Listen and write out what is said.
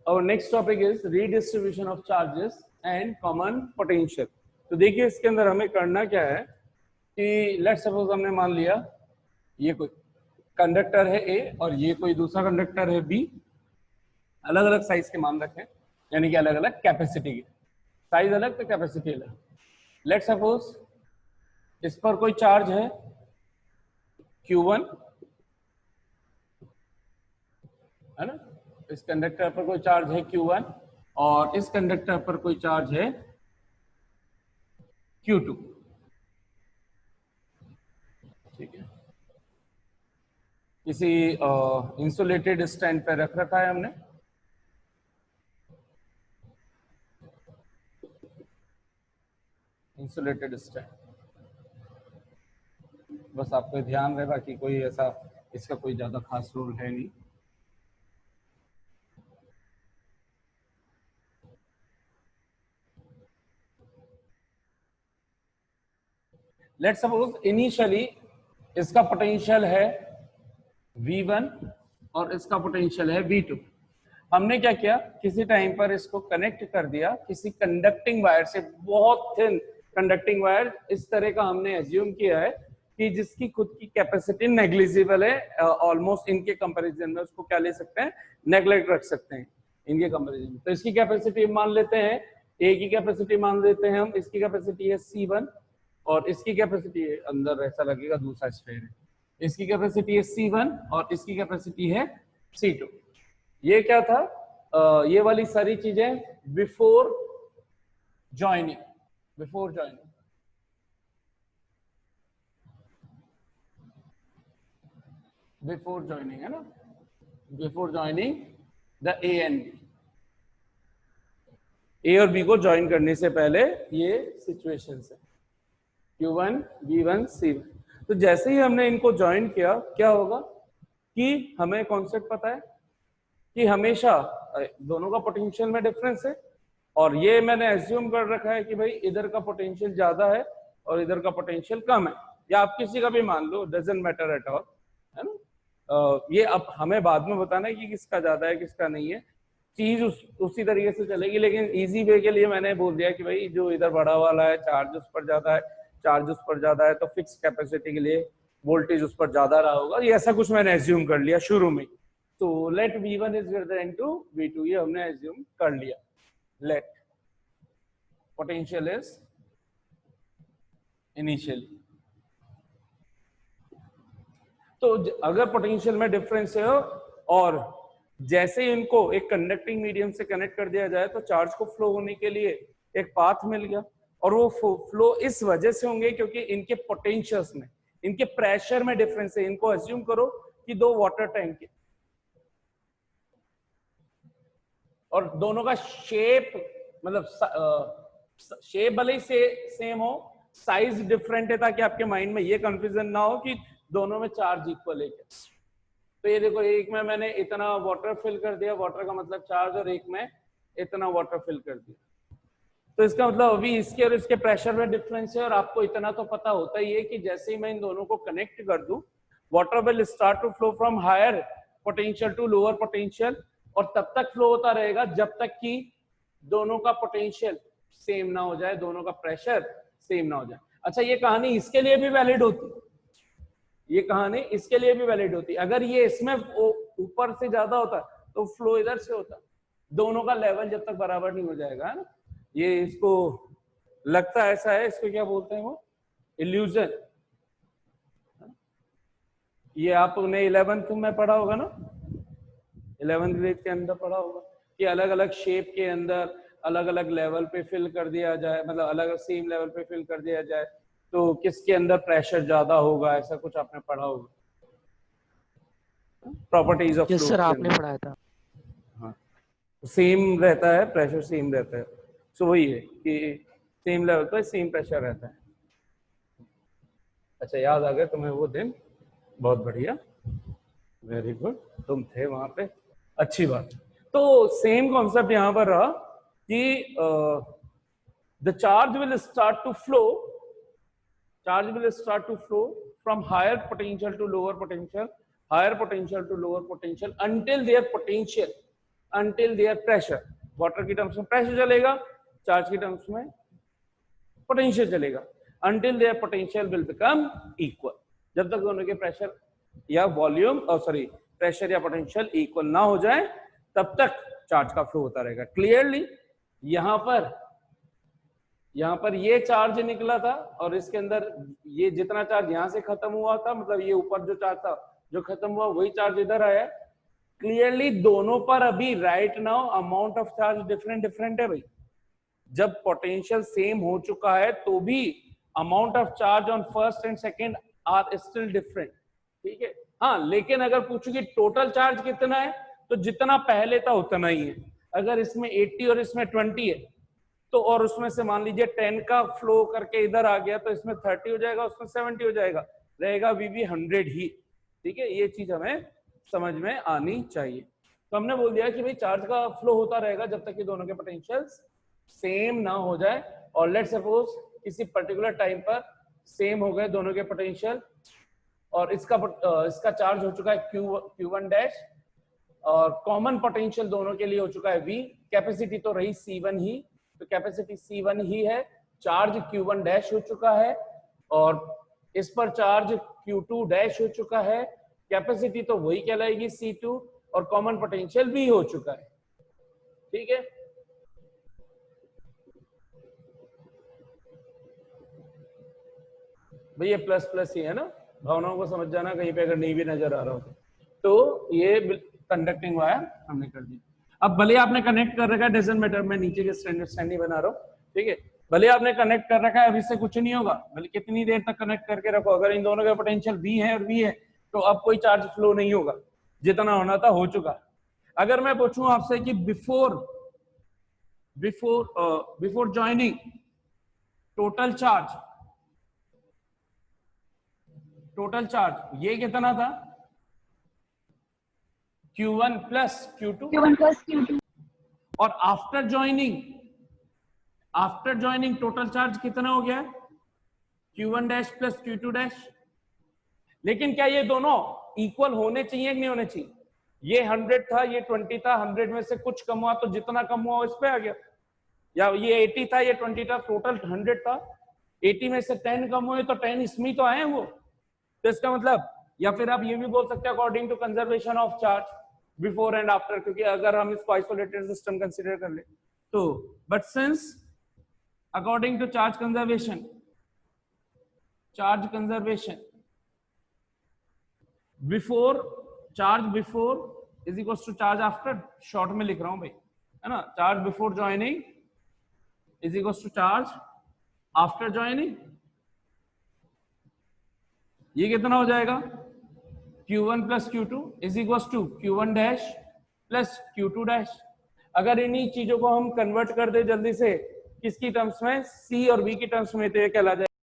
our next topic is redistribution of charges and common potential. तो देखिए इसके अंदर हमें करना क्या है कि लेट्स सपोज हमने मान लिया ये कोई कंडक्टर है ए और ये कोई दूसरा कंडक्टर है बी, अलग अलग साइज के मान रखें, यानी कि अलग अलग कैपेसिटी के, साइज अलग तो कैपेसिटी अलग। लेट्स सपोज इस पर कोई चार्ज है Q1, है ना, इस कंडक्टर पर कोई चार्ज है Q1 और इस कंडक्टर पर कोई चार्ज है Q2, ठीक है। किसी इंसुलेटेड स्टैंड पे रख रखा है हमने, इंसुलेटेड स्टैंड, बस आपको ध्यान रहे, बाकी कोई ऐसा इसका कोई ज्यादा खास रोल है नहीं। लेट्स सपोज इनिशियली इसका पोटेंशियल है V1 और इसका पोटेंशियल है V2। हमने क्या किया, किसी टाइम पर इसको कनेक्ट कर दिया किसी कंडक्टिंग वायर से, बहुत थिन कंडक्टिंग वायर इस तरह का हमने एज्यूम किया है कि जिसकी खुद की कैपेसिटी नेग्लिजिबल है, ऑलमोस्ट इनके कंपैरिजन में उसको क्या ले सकते हैं, नेग्लेक्ट रख सकते हैं इनके कंपैरिजन में। तो इसकी कैपेसिटी मान लेते हैं, ए की कैपेसिटी मान लेते हैं हम, इसकी कैपेसिटी है C1 और इसकी कैपेसिटी है, अंदर ऐसा लगेगा दूसरा स्फीयर है, इसकी कैपेसिटी है C1 और इसकी कैपेसिटी है C2। ये क्या था, ये वाली सारी चीजें before joining, before joining, before joining, है ना, before joining the A and B, A और बी को ज्वाइन करने से पहले ये सिचुएशन है Q1, V1, C1। तो जैसे ही हमने इनको ज्वाइन किया, क्या होगा कि हमें कॉन्सेप्ट पता है कि हमेशा दोनों का पोटेंशियल में डिफरेंस है, और ये मैंने एज्यूम कर रखा है कि भाई इधर का पोटेंशियल ज्यादा है और इधर का पोटेंशियल कम है, या आप किसी का भी मान लो, डजंट मैटर एट ऑल, है ना। ये अब हमें बाद में बताना है कि किसका ज्यादा है किसका नहीं है, चीज उसी तरीके से चलेगी, लेकिन इजी वे के लिए मैंने बोल दिया कि भाई जो इधर बड़ा वाला है चार्ज उस पर ज्यादा है, चार्ज उस पर ज्यादा है, तो फिक्स कैपेसिटी के लिए वोल्टेज उस पर ज्यादा रहा होगा, ये ऐसा कुछ मैंने एज्यूम कर लिया शुरू में। तो let V1 is greater than to V2, ये हमने एज्यूम कर लिया। लेट पोटेंशियल इज इनिशियली, तो अगर पोटेंशियल में डिफरेंस है और जैसे ही इनको एक कंडक्टिंग मीडियम से कनेक्ट कर दिया जाए तो चार्ज को फ्लो होने के लिए एक पाथ मिल गया, और वो फ्लो इस वजह से होंगे क्योंकि इनके पोटेंशियल्स में, इनके प्रेशर में डिफरेंस है। इनको एज्यूम करो कि दो वाटर टैंक है और दोनों का शेप, मतलब शेप भले ही सेम हो, साइज डिफरेंट है, ताकि आपके माइंड में ये कंफ्यूजन ना हो कि दोनों में चार्ज इक्वल है। तो ये देखो, एक में मैंने इतना वाटर फिल कर दिया, वाटर का मतलब चार्ज, और एक में इतना वाटर फिल कर दिया, तो इसका मतलब अभी इसके और इसके प्रेशर में डिफरेंस है। और आपको इतना तो पता होता ही है कि जैसे ही मैं इन दोनों को कनेक्ट कर दूं, water will start to flow from higher potential to lower potential, और तब तक फ्लो होता रहेगा जब तक कि दोनों का पोटेंशियल सेम ना हो जाए, दोनों का प्रेशर सेम ना हो जाए। अच्छा, ये कहानी इसके लिए भी वैलिड होती, ये कहानी इसके लिए भी वैलिड होती। अगर ये इसमें ऊपर से ज्यादा होता तो फ्लो इधर से होता, दोनों का लेवल जब तक बराबर नहीं हो जाएगा, है ना। ये इसको लगता ऐसा है, इसको क्या बोलते हैं, वो इल्यूजन। ये आपने 11th में पढ़ा होगा ना, 11th ग्रेड के अंदर पढ़ा होगा कि अलग अलग शेप के अंदर अलग अलग लेवल पे फिल कर दिया जाए, मतलब अलग सेम लेवल पे फिल कर दिया जाए तो किसके अंदर प्रेशर ज्यादा होगा, ऐसा कुछ आपने पढ़ा होगा, प्रॉपर्टीज ऑफ फ्लो। सर आपने पढ़ाया था। हाँ, सेम रहता है, प्रेशर सेम रहता है, सो वही है कि सेम लेवल पर सेम प्रेशर रहता है। अच्छा, याद आ गया तुम्हें वो दिन, बहुत बढ़िया, वेरी गुड, तुम थे वहां पे, अच्छी बात। तो सेम कॉन्सेप्ट यहां पर रहा कि the charge will start to flow, charge will start to flow from higher potential to lower potential higher potential to lower potential until their pressure. Water की टर्म्स में प्रेशर चलेगा, चार्ज की terms में potential चलेगा। Until their potential will become equal, जब तक दोनों के प्रेशर या वॉल्यूम प्रेशर या पोटेंशियल इक्वल ना हो जाए तब तक चार्ज का फ्लो होता रहेगा। क्लियरली यहाँ पर ये चार्ज निकला था और इसके अंदर ये जितना चार्ज यहाँ से खत्म हुआ था, मतलब ये ऊपर जो चार्ज था जो खत्म हुआ वही चार्ज इधर आया। क्लियरली दोनों पर अभी right now amount of charge different है भाई। जब पोटेंशियल सेम हो चुका है तो भी amount of charge on first and second are still different, ठीक है। हाँ, लेकिन अगर पूछू कि टोटल चार्ज कितना है तो जितना पहले था उतना ही है। अगर इसमें 80 और इसमें 20 है तो और उसमें से मान लीजिए 10 का फ्लो करके इधर आ गया तो इसमें 30 हो जाएगा, उसमें 70 हो जाएगा, रहेगा वीवी 100 ही, ठीक है। ये चीज हमें समझ में आनी चाहिए। तो हमने बोल दिया कि भाई चार्ज का फ्लो होता रहेगा जब तक कि दोनों के पोटेंशियल्स सेम ना हो जाए। और लेट्स सपोज किसी पर्टिकुलर टाइम पर सेम हो गए दोनों के पोटेंशियल और इसका चार्ज हो चुका है Q1 डैश और कॉमन पोटेंशियल दोनों के लिए हो चुका है V। कैपेसिटी तो रही C1 ही, तो कैपेसिटी C1 ही है, चार्ज Q1 डैश हो चुका है और इस पर चार्ज Q2 डैश हो चुका है। कैपेसिटी तो वही कहलाएगी C2 और कॉमन पोटेंशियल भी हो चुका है, ठीक है। भाई ये प्लस प्लस ही है ना, भावनाओं को समझ जाना कहीं पे अगर नहीं भी नजर आ रहा हो तो ये कंडक्टिंग वायर हमने कर दी। अब भले आपने कनेक्ट कर रखा है, डजंट मैटर, मैं नीचे के स्टैंड ही बना रहा हूँ, ठीक है। भले आपने कनेक्ट कर रखा है, अभी से कुछ नहीं होगा, भले कितनी देर तक कनेक्ट करके रखो, अगर इन दोनों का पोटेंशियल V है और V है तो अब कोई चार्ज फ्लो नहीं होगा, जितना होना था हो चुका। अगर मैं पूछूं आपसे कि बिफोर ज्वाइनिंग टोटल चार्ज ये कितना था? Q1 प्लस Q2 और आफ्टर ज्वाइनिंग टोटल चार्ज कितना हो गया? Q1 dash plus Q2 dash. लेकिन क्या ये दोनों इक्वल होने चाहिए कि नहीं होने चाहिए? ये 100 था, ये 20 था, 100 में से कुछ कम हुआ तो जितना कम हुआ इस पे आ गया, या ये 80 था, ये 20 था, टोटल 100 था, 80 में से 10 कम हुए तो 10 इसमें तो आए वो। तो इसका मतलब, या फिर आप ये भी बोल सकते हैं according to conservation of charge before and after, क्योंकि अगर हम इसको आइसोलेटेड सिस्टम कंसीडर कर ले तो, but since according to charge conservation charge before is equal to charge after, short में लिख रहा हूं भाई, है ना। Charge before joining is equal to charge after joining. ये कितना हो जाएगा? Q1 plus Q2 is equal to Q1 dash plus Q2 dash. अगर इन्हीं चीजों को हम कन्वर्ट कर दे जल्दी से किसकी टर्म्स में, C और V की टर्म्स में, तो ये कहला जाएगा